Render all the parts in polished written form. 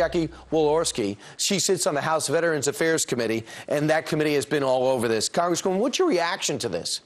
Jackie Walorski. She sits on the House Veterans Affairs Committee, and that committee has been all over this. Congresswoman, what's your reaction to this?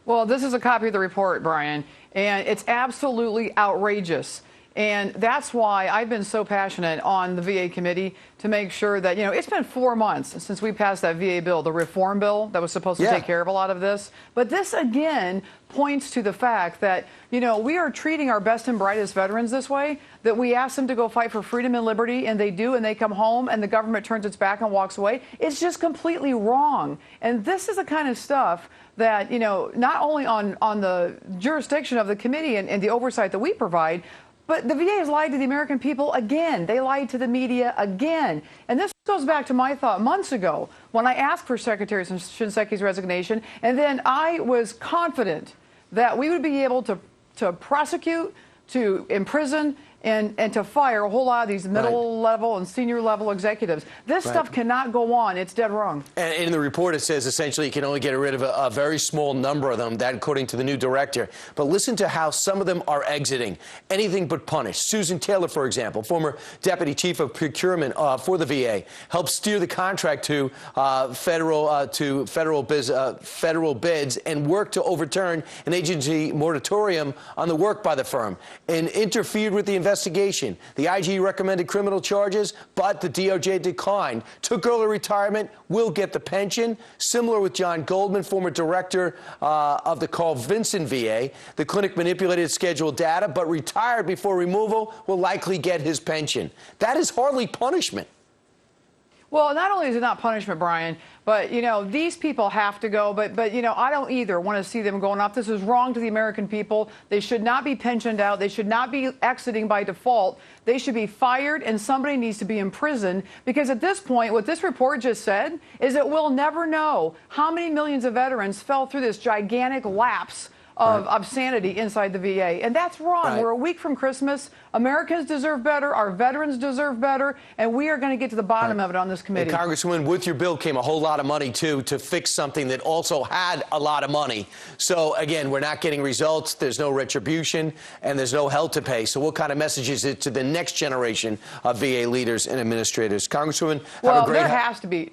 Well, this is a copy of the report, Brian, and it's absolutely outrageous. And that's why I've been so passionate on the VA committee to make sure that, it's been 4 months since we passed that VA bill, the reform bill that was supposed to take care of a lot of this. But this, again, points to the fact that, we are treating our best and brightest veterans this way, that we ask them to go fight for freedom and liberty, and they do, and they come home, and the government turns its back and walks away. It's just completely wrong. And this is the kind of stuff that, not only on the jurisdiction of the committee and the oversight that we provide, but the VA has lied to the American people again. They lied to the media again. And this goes back to my thought months ago when I asked for Secretary Shinseka's resignation, and then I was confident that we would be able to prosecute, to imprison, and to fire a whole lot of these middle level and senior level executives. This stuff cannot go on. It's dead wrong. And in the report, it says essentially you can only get rid of a very small number of them, that according to the new director. But listen to how some of them are exiting. Anything but punished. Susan Taylor, for example, former deputy chief of procurement for the VA, helped steer the contract to federal bids and worked to overturn an agency moratorium on the work by the firm and interfered with the investigation. The IG recommended criminal charges, but the DOJ declined. Took early retirement, will get the pension. Similar with John Goldman, former director of the Carl Vinson VA. The clinic manipulated scheduled data, but retired before removal, will likely get his pension. That is hardly punishment. Well, not only is it not punishment, Brian, but, these people have to go. But I don't either want to see them going off. This is wrong to the American people. They should not be pensioned out. They should not be exiting by default. They should be fired, and somebody needs to be imprisoned. Because at this point, what this report just said is that we'll never know how many millions of veterans fell through this gigantic lapse of sanity inside the VA. And that's wrong. We're a week from Christmas. Americans deserve better. Our veterans deserve better. And we are going to get to the bottom of it on this committee. And Congresswoman, with your bill came a whole lot of money, too, to fix something that also had a lot of money. So, again, we're not getting results. There's no retribution, and there's no hell to pay. So what kind of message is it to the next generation of VA leaders and administrators? Congresswoman, have a great... Well, there has to be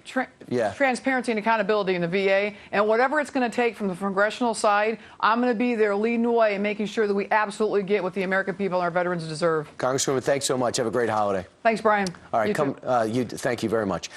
transparency and accountability in the VA. And whatever it's going to take from the congressional side, I'm going to be there leading the way and making sure that we absolutely get what the American people and our veterans deserve. Congresswoman, thanks so much. Have a great holiday. Thanks, Brian. All right, thank you very much.